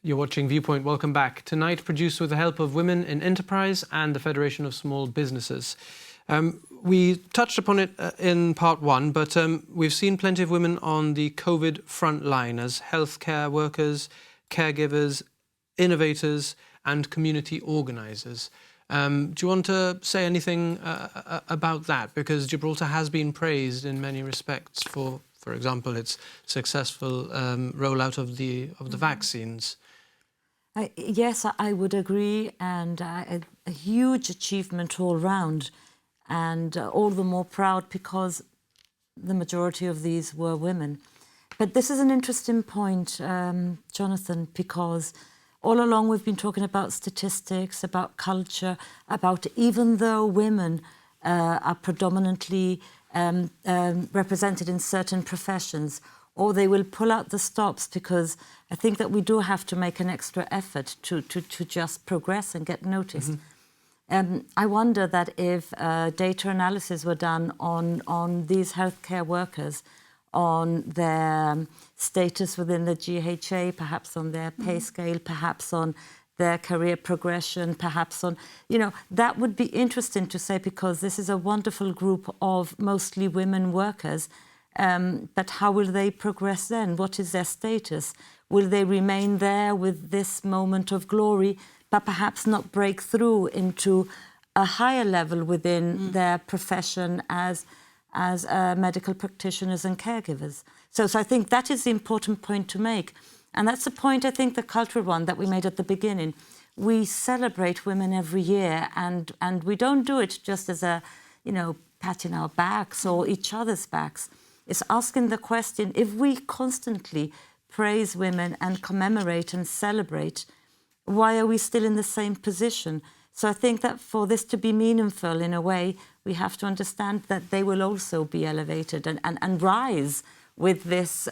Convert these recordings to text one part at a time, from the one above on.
You're watching Viewpoint. Welcome back. Tonight, produced with the help of Women in Enterprise and the Federation of Small Businesses. We touched upon it in part one, but we've seen plenty of women on the COVID front line as healthcare workers, caregivers, innovators, and community organisers. Do you want to say anything about that? Because Gibraltar has been praised in many respects for example, its successful rollout of the vaccines. Yes, I would agree, and a huge achievement all round, and all the more proud because the majority of these were women. But this is an interesting point, Jonathan, because all along we've been talking about statistics, about culture, about even though women are predominantly represented in certain professions, or they will pull out the stops, because I think that we do have to make an extra effort to just progress and get noticed. I wonder that if data analysis were done on these healthcare workers, on their status within the GHA, perhaps on their pay scale, perhaps on their career progression, perhaps on, that would be interesting to say, because this is a wonderful group of mostly women workers. But how will they progress then? What is their status? Will they remain there with this moment of glory, but perhaps not break through into a higher level within their profession as medical practitioners and caregivers? So I think that is the important point to make. And that's the point, I think, the cultural one that we made at the beginning. We celebrate women every year, and we don't do it just as a, patting our backs or each other's backs. It's asking the question, if we constantly praise women and commemorate and celebrate, why are we still in the same position? So I think that for this to be meaningful in a way, we have to understand that they will also be elevated and rise with this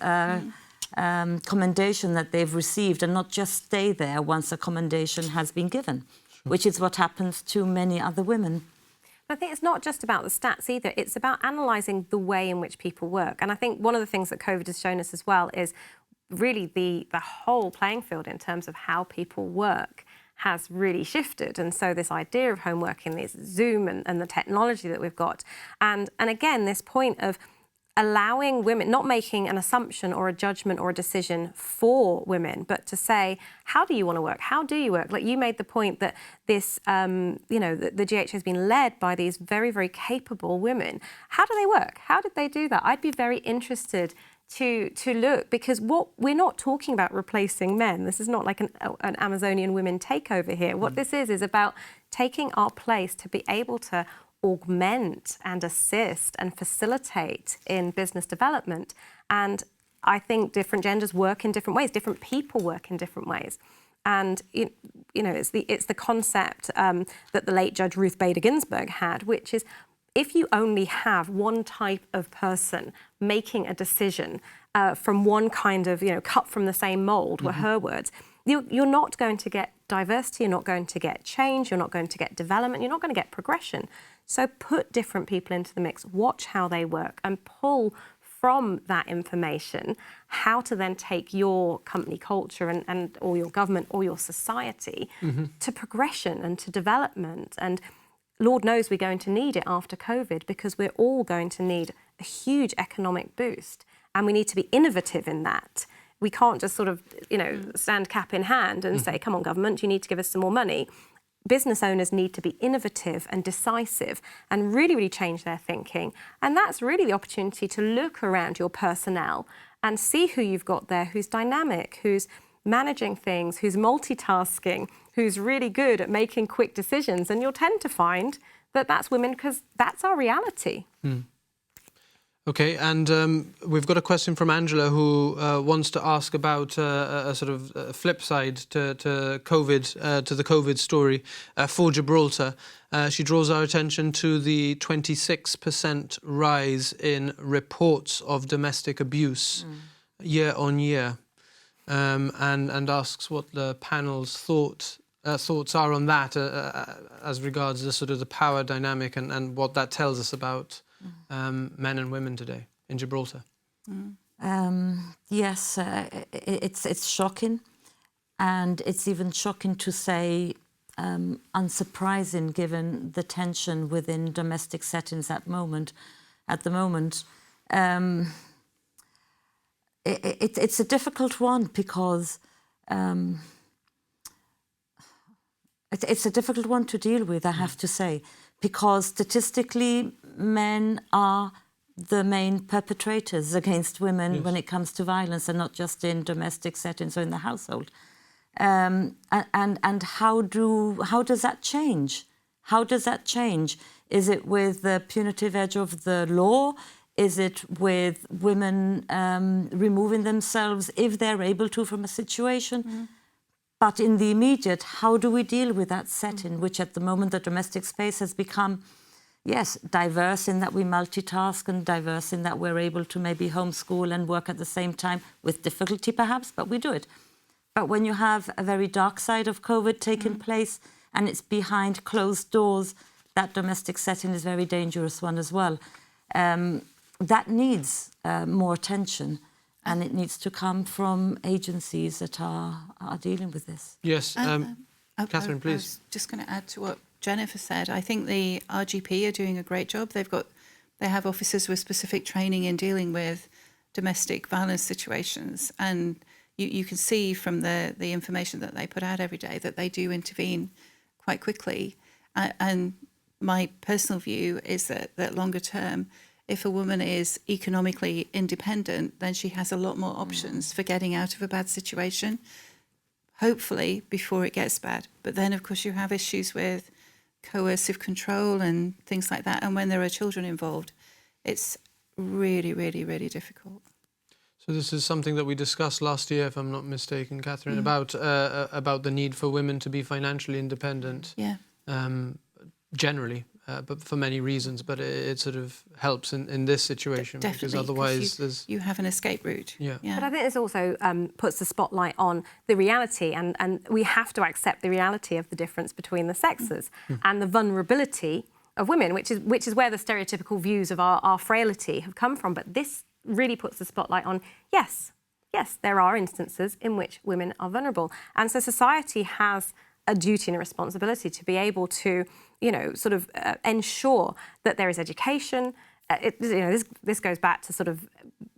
commendation that they've received, and not just stay there once a commendation has been given, which is what happens to many other women. I think it's not just about the stats either, it's about analysing the way in which people work. And I think one of the things that COVID has shown us as well is really the whole playing field in terms of how people work has really shifted. And so this idea of home working, this Zoom and the technology that we've got, and again, this point of allowing women, not making an assumption or a judgment or a decision for women, but to say, how do you want to work? How do you work? Like you made the point that this, the GH has been led by these very, very capable women. How do they work? How did they do that? I'd be very interested to look, because what we're not talking about replacing men. This is not like an Amazonian women takeover here. What this is about taking our place to be able to augment and assist and facilitate in business development. And I think different genders work in different ways, different people work in different ways. And it's the concept that the late Judge Ruth Bader Ginsburg had, which is if you only have one type of person making a decision from one kind of, cut from the same mold, were her words, you're not going to get diversity, you're not going to get change, you're not going to get development, you're not going to get progression. So put different people into the mix, watch how they work, and pull from that information how to then take your company culture and or your government or your society to progression and to development. And Lord knows we're going to need it after COVID, because we're all going to need a huge economic boost, and we need to be innovative in that. We can't just sort of, stand cap in hand and say, come on, government, you need to give us some more money. Business owners need to be innovative and decisive and really, really change their thinking. And that's really the opportunity to look around your personnel and see who you've got there, who's dynamic, who's managing things, who's multitasking, who's really good at making quick decisions. And you'll tend to find that that's women, because that's our reality. Okay, and we've got a question from Angela, who wants to ask about a sort of flip side to COVID, to the COVID story for Gibraltar. She draws our attention to the 26% rise in reports of domestic abuse year on year, and asks what the panel's thoughts are on that as regards the sort of the power dynamic and what that tells us about men and women today in Gibraltar. Yes, it's shocking. And it's even shocking to say, unsurprising given the tension within domestic settings at the moment. It's a difficult one because it's a difficult one to deal with, I have to say, because statistically men are the main perpetrators against women when it comes to violence, and not just in domestic settings or in the household. And how does that change? How does that change? Is it with the punitive edge of the law? Is it with women removing themselves if they're able to from a situation? But in the immediate, how do we deal with that setting, which at the moment the domestic space has become, yes, diverse in that we multitask and diverse in that we're able to maybe homeschool and work at the same time, with difficulty perhaps, but we do it. But when you have a very dark side of COVID taking place and it's behind closed doors, that domestic setting is a very dangerous one as well. That needs more attention, and it needs to come from agencies that are dealing with this. Yes, Catherine, please. I was just going to add to what Jennifer said. I think the RGP are doing a great job. They have officers with specific training in dealing with domestic violence situations, and you can see from the information that they put out every day that they do intervene quite quickly. And my personal view is that longer term, if a woman is economically independent, then she has a lot more options for getting out of a bad situation, hopefully before it gets bad. But then, of course, you have issues with coercive control and things like that. And when there are children involved, it's really, really, really difficult. So this is something that we discussed last year, if I'm not mistaken, Catherine, about the need for women to be financially independent. Yeah. Generally. But for many reasons, but it sort of helps in this situation, because otherwise you have an escape route. Yeah. But I think this also puts the spotlight on the reality, and we have to accept the reality of the difference between the sexes and the vulnerability of women, which is where the stereotypical views of our frailty have come from. But this really puts the spotlight on, yes, there are instances in which women are vulnerable, and so society has a duty and a responsibility to be able to, sort of ensure that there is education. This goes back to sort of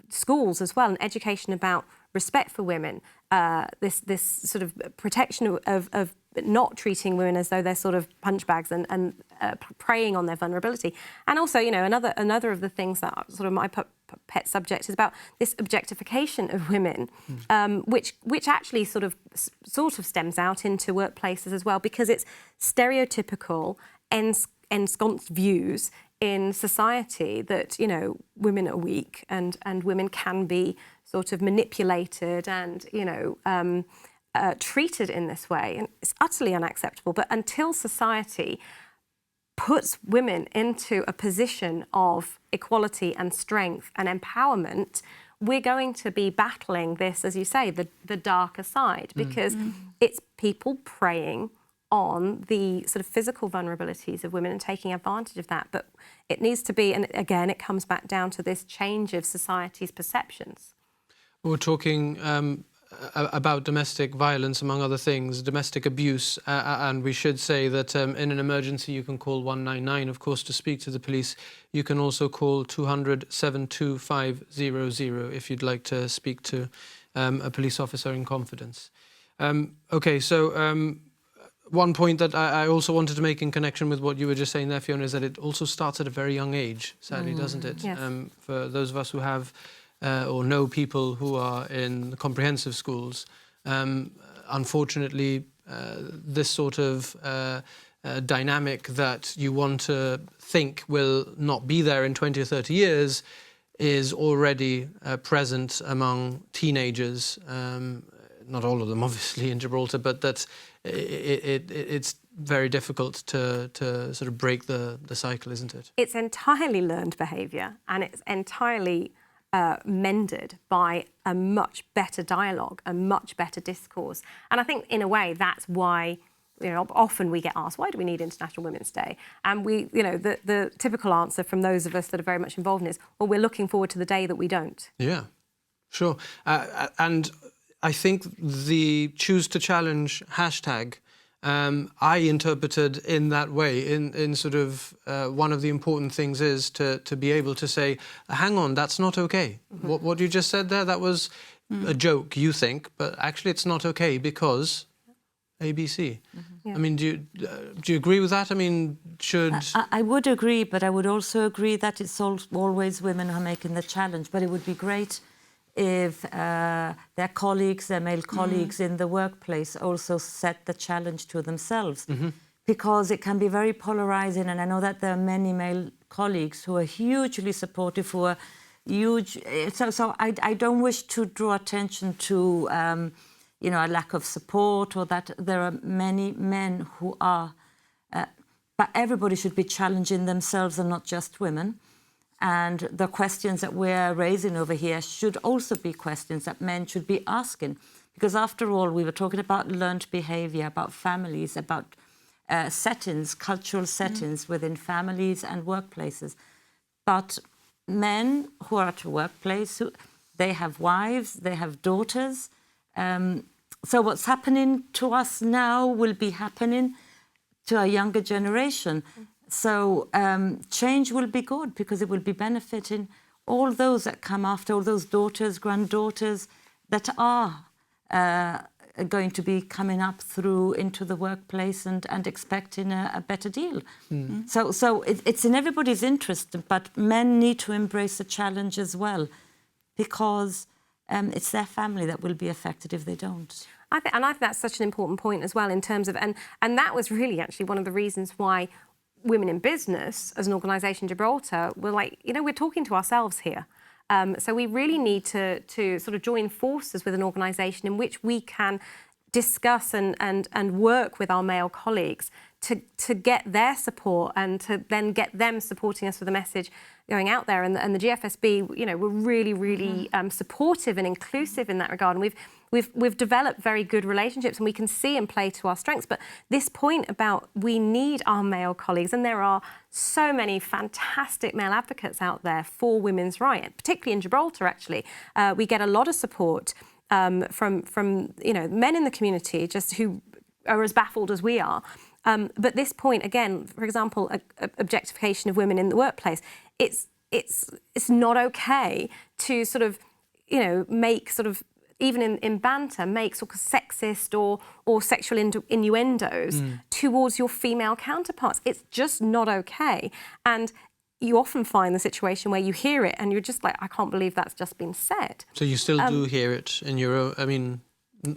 schools as well, and education about respect for women, this sort of protection of not treating women as though they're sort of punch bags and preying on their vulnerability. And also, another of the things that are sort of my pet subject is about this objectification of women, which actually sort of stems out into workplaces as well, because it's stereotypical ensconced views in society that, women are weak and women can be sort of manipulated and, treated in this way. And it's utterly unacceptable. But until society puts women into a position of equality and strength and empowerment, we're going to be battling this, as you say, the darker side, because it's people preying on the sort of physical vulnerabilities of women and taking advantage of that. But it needs to be, and again, it comes back down to this change of society's perceptions. We're talking about domestic violence, among other things, domestic abuse, and we should say that in an emergency you can call 199, of course, to speak to the police. You can also call 200 72500 if you'd like to speak to a police officer in confidence. One point that I also wanted to make in connection with what you were just saying there, Fiona, is that it also starts at a very young age, sadly, doesn't it? Yes. For those of us who have or know people who are in comprehensive schools, unfortunately, this sort of dynamic that you want to think will not be there in 20 or 30 years is already present among teenagers. Not all of them, obviously, in Gibraltar, but that it's very difficult to sort of break the cycle, isn't it? It's entirely learned behaviour, and it's entirely mended by a much better dialogue, a much better discourse. And I think, in a way, that's why, often we get asked, why do we need International Women's Day? And the typical answer from those of us that are very much involved in it is, well, we're looking forward to the day that we don't. Yeah, sure. And I think the choose to challenge hashtag, I interpreted in that way, in sort of one of the important things is to be able to say, hang on, that's not okay. What you just said there, that was a joke, you think, but actually it's not okay because ABC. I mean, do you agree with that? I mean, should... I would agree, but I would also agree that it's always women who are making the challenge, but it would be great if their colleagues, their male colleagues in the workplace also set the challenge to themselves, because it can be very polarizing. And I know that there are many male colleagues who are hugely supportive, who are huge. So I don't wish to draw attention to, you know, a lack of support, or that there are many men who are, but everybody should be challenging themselves and not just women. And the questions that we're raising over here should also be questions that men should be asking. Because after all, we were talking about learned behaviour, about families, about settings, cultural settings within families and workplaces. But men who are at a workplace, they have wives, they have daughters. So what's happening to us now will be happening to a younger generation. So change will be good, because it will be benefiting all those that come after, all those daughters, granddaughters that are going to be coming up through into the workplace and expecting a better deal. So it's in everybody's interest, but men need to embrace the challenge as well, because it's their family that will be affected if they don't. I think that's such an important point as well, in terms of, and that was really actually one of the reasons why Women in Business, as an organisation, Gibraltar, were like, you know, we're talking to ourselves here. So we really need to sort of join forces with an organisation in which we can discuss and work with our male colleagues to get their support, and to then get them supporting us with a message going out there. And the GFSB, you know, were really supportive and inclusive in that regard. And we've developed very good relationships, and we can see and play to our strengths. But this point about we need our male colleagues, and there are so many fantastic male advocates out there for women's rights, particularly in Gibraltar. Actually, we get a lot of support from you know, men in the community, just who are as baffled as we are. But this point again, for example, objectification of women in the workplace, it's not okay to sort of, you know, make sort of, even in banter, make sort of sexist or sexual innuendos towards your female counterparts. It's just not okay. And you often find the situation where you hear it and you're just like, I can't believe that's just been said. So you still do hear it in your own, I mean...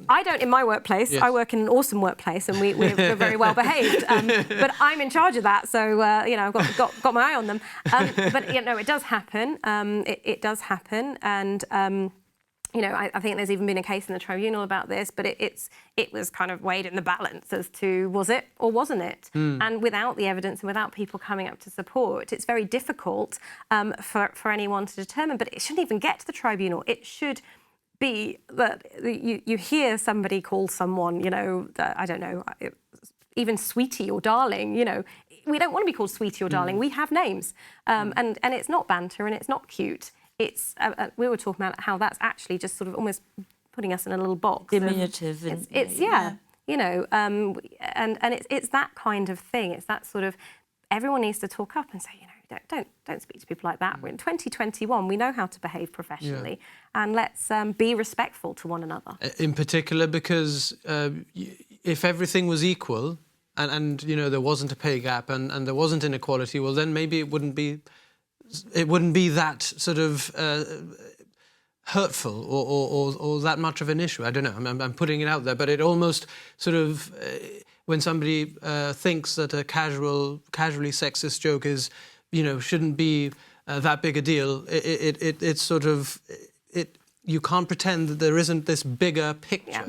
I don't in my workplace. Yes. I work in an awesome workplace, and we're very well behaved. But I'm in charge of that, so you know, I've got my eye on them. But you know, it does happen. It does happen, and you know, I think there's even been a case in the tribunal about this. But it was kind of weighed in the balance as to was it or wasn't it. And without the evidence and without people coming up to support, it's very difficult for anyone to determine. But it shouldn't even get to the tribunal. It should be that you hear somebody call someone, you know, I don't know, even sweetie or darling, you know. We don't want to be called sweetie or darling. We have names. And it's not banter and it's not cute. It's we were talking about how that's actually just sort of almost putting us in a little box. Diminutive. It's you know, and it's that kind of thing. It's that sort of, everyone needs to talk up and say, you know, don't speak to people like that. We're in 2021. We know how to behave professionally, and let's be respectful to one another. In particular, because if everything was equal, and you know, there wasn't a pay gap and there wasn't inequality, well, then maybe it wouldn't be that sort of hurtful or that much of an issue. I don't know. I'm putting it out there, but it almost sort of when somebody thinks that a casually sexist joke is, you know, shouldn't be that big a deal. It's sort of you can't pretend that there isn't this bigger picture.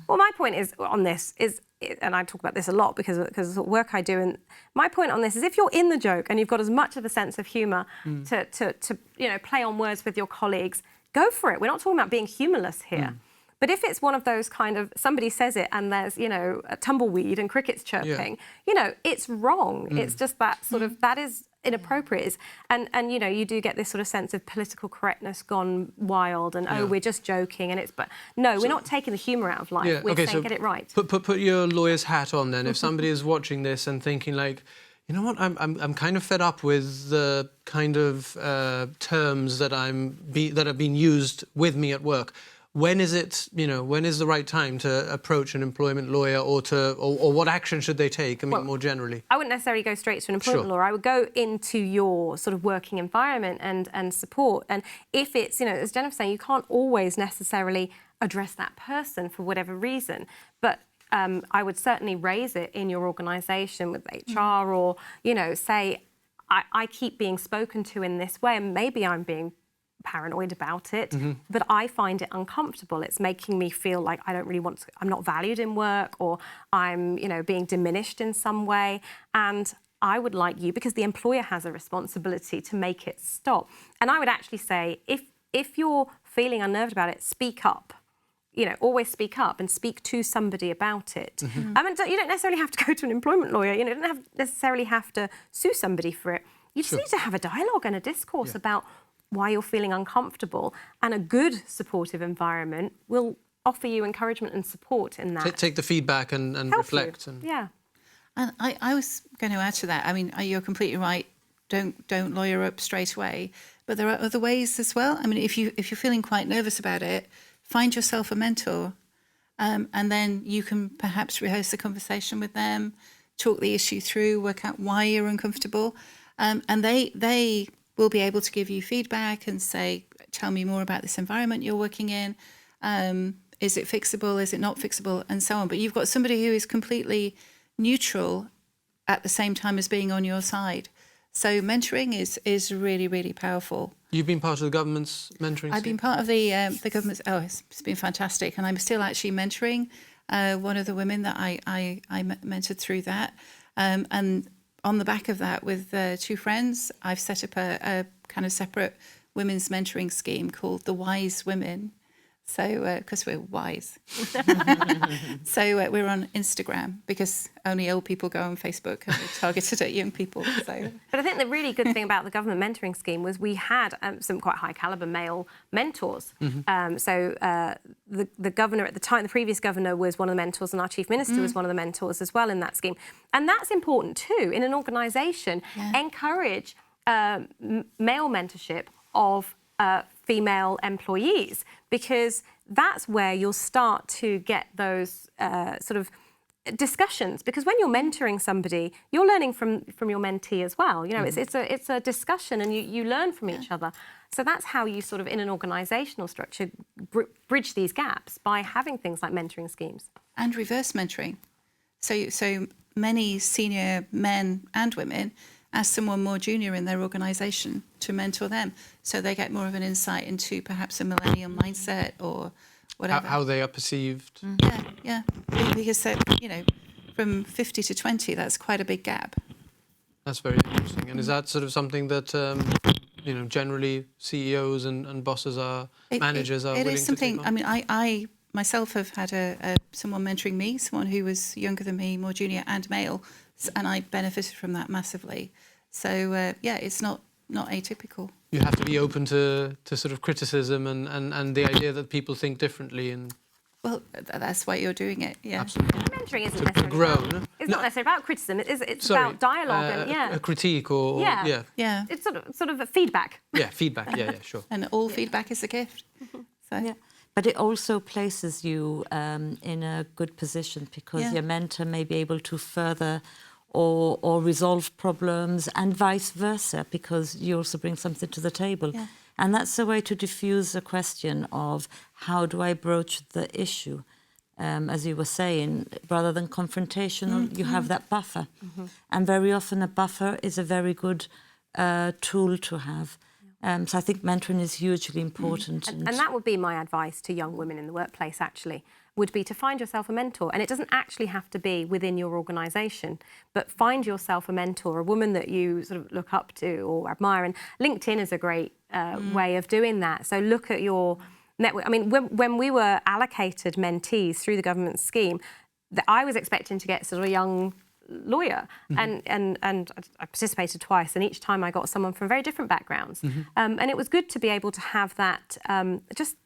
Well, my point is on this is, and I talk about this a lot because of the work I do, and my point on this is, if you're in the joke and you've got as much of a sense of humour to you know, play on words with your colleagues, go for it. We're not talking about being humourless here. But if it's one of those kind of, somebody says it and there's, you know, a tumbleweed and crickets chirping, you know, it's wrong. It's just that sort of, that is inappropriate. And you know, you do get this sort of sense of political correctness gone wild, and oh, we're just joking, and but no, we're not taking the humour out of life. Yeah, We're okay, saying so get it right. Put your lawyer's hat on then. If somebody is watching this and thinking like, you know what, I'm kind of fed up with the kind of terms that that are being used with me at work. When is it, when is the right time to approach an employment lawyer, or what action should they take? I mean, more generally. I wouldn't necessarily go straight to an employment lawyer. I would go into your sort of working environment and support. And if it's, as Jennifer's saying, you can't always necessarily address that person for whatever reason, but I would certainly raise it in your organisation with HR, or, say, I keep being spoken to in this way, and maybe I'm being paranoid about it, but I find it uncomfortable. It's making me feel like I don't really want to, I'm not valued in work, or I'm, being diminished in some way. And I would like you, because the employer has a responsibility to make it stop. And I would actually say, if you're feeling unnerved about it, speak up. Always speak up and speak to somebody about it. I mean, you don't necessarily have to go to an employment lawyer. You don't necessarily have to sue somebody for it. You just need to have a dialogue and a discourse about why you're feeling uncomfortable, and a good supportive environment will offer you encouragement and support in that. Take the feedback and reflect. And And I was going to add to that. I mean, you're completely right. Don't lawyer up straight away. But there are other ways as well. I mean, if you're feeling quite nervous about it, find yourself a mentor, and then you can perhaps rehearse the conversation with them, talk the issue through, work out why you're uncomfortable, and they will be able to give you feedback and say, tell me more about this environment you're working in. Is it fixable? Is it not fixable? And so on. But you've got somebody who is completely neutral at the same time as being on your side. So mentoring is really, really powerful. You've been part of the government's mentoring I've been part of the government's, it's been fantastic. And I'm still actually mentoring one of the women that I mentored through that. And on the back of that, with two friends, I've set up a kind of separate women's mentoring scheme called the Wise Women. So, because we're wise. So we're on Instagram, because only old people go on Facebook, and we're targeted at young people. So. But I think the really good thing about the government mentoring scheme was we had some quite high caliber male mentors. The governor at the time, the previous governor, was one of the mentors, and our chief minister was one of the mentors as well in that scheme. And that's important too in an organisation. Encourage male mentorship of female employees, because that's where you'll start to get those sort of discussions. Because when you're mentoring somebody, you're learning from your mentee as well. It's a discussion, and you learn from each other. So that's how you sort of, in an organisational structure, bridge these gaps, by having things like mentoring schemes. And reverse mentoring. So many senior men and women ask someone more junior in their organisation to mentor them, so they get more of an insight into perhaps a millennial mindset or whatever. How they are perceived. Yeah. Because, from 50 to 20, that's quite a big gap. That's very interesting. And is that sort of something that, generally CEOs and bosses managers are willing to take on? It is something, I mean, I myself have had someone mentoring me, someone who was younger than me, more junior and male, and I benefited from that massively. So, it's not atypical. You have to be open to sort of criticism and the idea that people think differently. And well, that's why you're doing it, yeah. Absolutely. Mentoring isn't necessarily grow. It's not necessarily about criticism. It's about dialogue and a critique or yeah. It's sort of a feedback. Yeah, feedback. Yeah, sure. And all feedback is a gift. So. Yeah. But it also places you in a good position, because your mentor may be able to further or resolve problems, and vice versa, because you also bring something to the table. Yeah. And that's a way to diffuse the question of how do I broach the issue? As you were saying, rather than confrontational, you have that buffer. And very often a buffer is a very good tool to have. So I think mentoring is hugely important. And that would be my advice to young women in the workplace, actually, would be to find yourself a mentor. And it doesn't actually have to be within your organisation, but find yourself a mentor, a woman that you sort of look up to or admire. And LinkedIn is a great way of doing that. So look at your network. I mean, when we were allocated mentees through the government scheme, I was expecting to get sort of young lawyer, and I participated twice, and each time I got someone from very different backgrounds, and it was good to be able to have that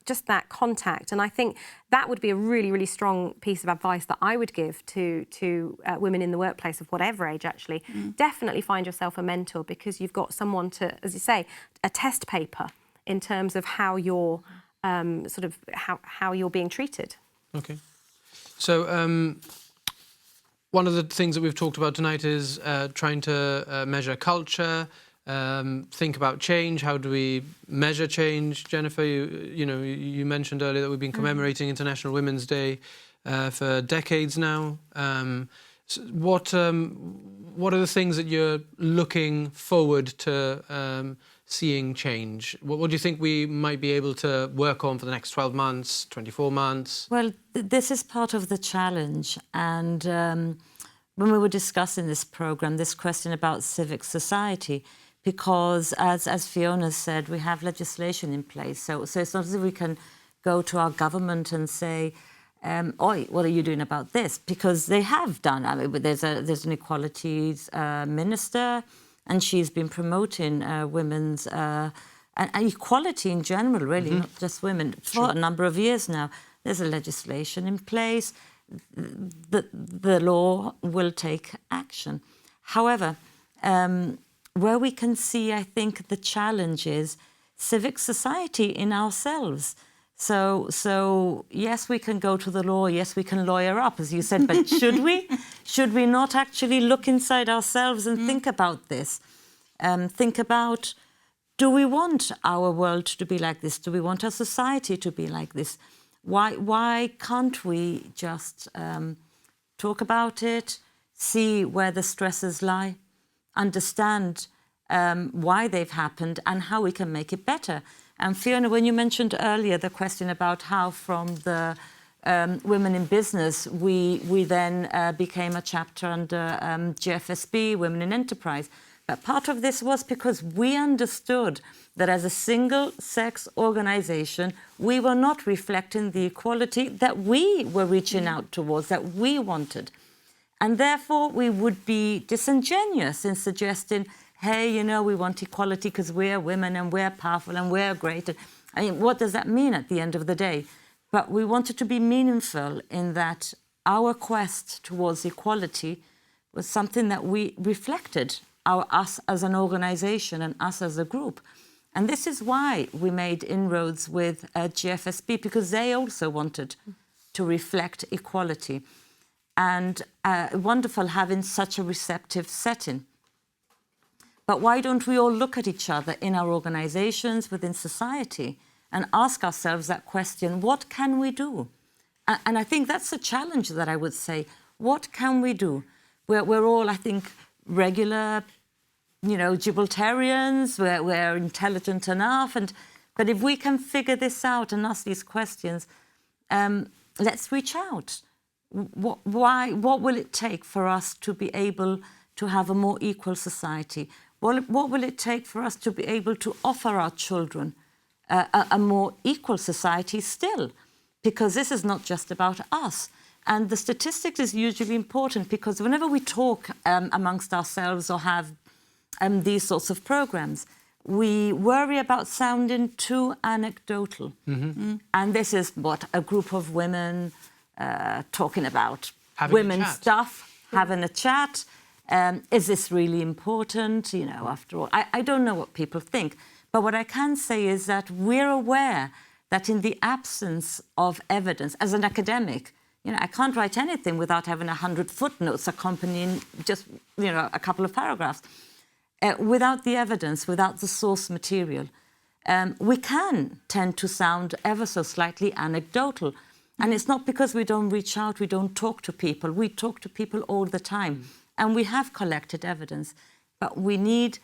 just that contact. And I think that would be a really, really strong piece of advice that I would give to women in the workplace of whatever age. Actually, definitely find yourself a mentor, because you've got someone to, as you say, a test paper in terms of how you're how you're being treated. Okay. So one of the things that we've talked about tonight is trying to measure culture, think about change. How do we measure change? Jennifer, you mentioned earlier that we've been commemorating International Women's Day for decades now. So what are the things that you're looking forward to seeing change? What do you think we might be able to work on for the next 12 months, 24 months? Well, this is part of the challenge. And when we were discussing this programme, this question about civic society, because as Fiona said, we have legislation in place. So it's not as if we can go to our government and say, oi, what are you doing about this? Because they have done. I mean, there's an equalities minister, and she's been promoting women's and equality in general, really, not just women, for a number of years now. There's a legislation in place. The law will take action. However, where we can see, I think, the challenge is civic society in ourselves. So yes, we can go to the law. Yes, we can lawyer up, as you said. But should we? Should we not actually look inside ourselves and think about this? Think about, do we want our world to be like this? Do we want our society to be like this? Why can't we just talk about it, see where the stresses lie, understand why they've happened and how we can make it better? And Fiona, when you mentioned earlier the question about how from the women in business, we then became a chapter under GFSB, Women in Enterprise. But part of this was because we understood that as a single-sex organisation, we were not reflecting the equality that we were reaching out towards, that we wanted. And therefore, we would be disingenuous in suggesting, hey, we want equality because we're women and we're powerful and we're great. I mean, what does that mean at the end of the day? But we wanted to be meaningful in that our quest towards equality was something that we reflected us as an organisation and us as a group. And this is why we made inroads with GFSB, because they also wanted to reflect equality. And wonderful having such a receptive setting. But why don't we all look at each other in our organisations, within society, and ask ourselves that question, what can we do? And I think that's a challenge that I would say, what can we do? We're all, I think, regular, Gibraltarians, we're intelligent enough. But if we can figure this out and ask these questions, let's reach out. What will it take for us to be able to have a more equal society? What will it take for us to be able to offer our children a more equal society still? Because this is not just about us. And the statistics is usually important, because whenever we talk amongst ourselves or have these sorts of programs, we worry about sounding too anecdotal. And this is what a group of women talking about having women's stuff, having a chat. Is this really important? After all, I don't know what people think. But what I can say is that we're aware that in the absence of evidence, as an academic, I can't write anything without having 100 footnotes accompanying just, a couple of paragraphs. Without the evidence, without the source material, we can tend to sound ever so slightly anecdotal. And it's not because we don't reach out, we don't talk to people. We talk to people all the time. And we have collected evidence. But we need,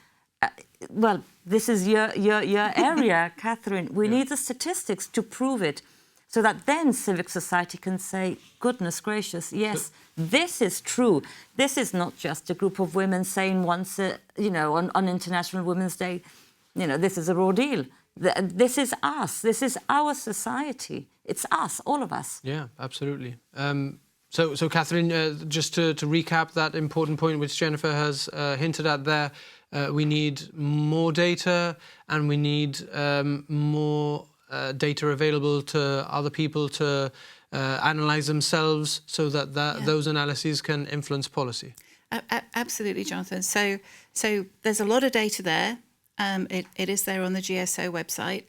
this is your area, Catherine. We need the statistics to prove it, so that then civic society can say, goodness gracious, yes, this is true. This is not just a group of women saying once, on International Women's Day, this is a raw deal. This is us. This is our society. It's us, all of us. Yeah, absolutely. So Catherine, just to recap that important point which Jennifer has hinted at there, we need more data and we need more data available to other people to analyse themselves so that those analyses can influence policy. Absolutely, Jonathan. So there's a lot of data there. It is there on the GSO website.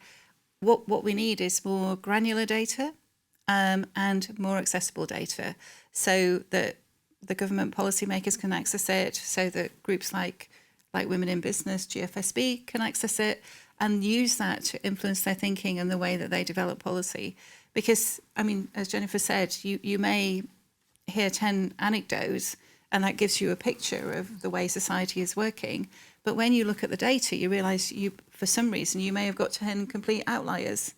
What we need is more granular data and more accessible data so that the government policymakers can access it, so that groups like Women in Business, GFSB, can access it and use that to influence their thinking and the way that they develop policy. Because, I mean, as Jennifer said, you may hear 10 anecdotes and that gives you a picture of the way society is working. But when you look at the data, you realise for some reason, you may have got 10 complete outliers.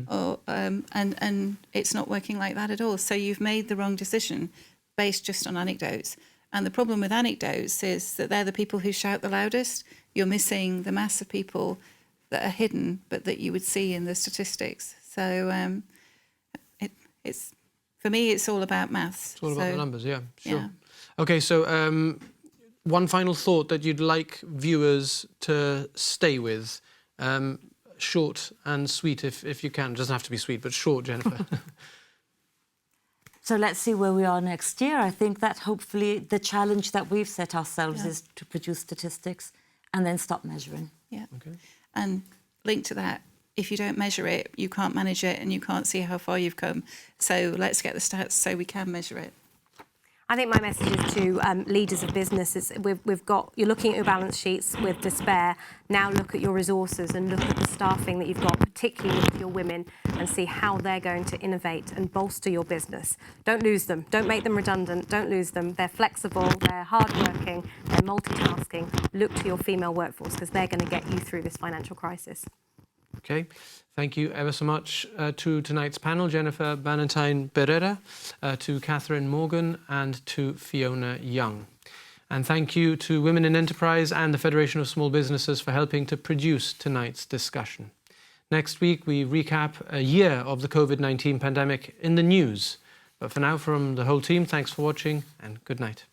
Or and it's not working like that at all. So you've made the wrong decision based just on anecdotes. And the problem with anecdotes is that they're the people who shout the loudest. You're missing the mass of people that are hidden, but that you would see in the statistics. So it's for me, it's all about maths. It's all about the numbers, yeah, sure. Yeah. Okay, so one final thought that you'd like viewers to stay with. Short and sweet, if you can. It doesn't have to be sweet, but short, Jennifer. So let's see where we are next year. I think that hopefully the challenge that we've set ourselves is to produce statistics and then stop measuring. Yeah. Okay. And linked to that, if you don't measure it, you can't manage it and you can't see how far you've come. So let's get the stats so we can measure it. I think my message is to leaders of businesses. You're looking at your balance sheets with despair. Now look at your resources and look at the staffing that you've got, particularly with your women, and see how they're going to innovate and bolster your business. Don't lose them. Don't make them redundant. Don't lose them. They're flexible. They're hardworking. They're multitasking. Look to your female workforce because they're going to get you through this financial crisis. Okay, thank you ever so much to tonight's panel, Jennifer Bannatyne-Pereira, to Catherine Morgan and to Fiona Young. And thank you to Women in Enterprise and the Federation of Small Businesses for helping to produce tonight's discussion. Next week, we recap a year of the COVID-19 pandemic in the news. But for now, from the whole team, thanks for watching and good night.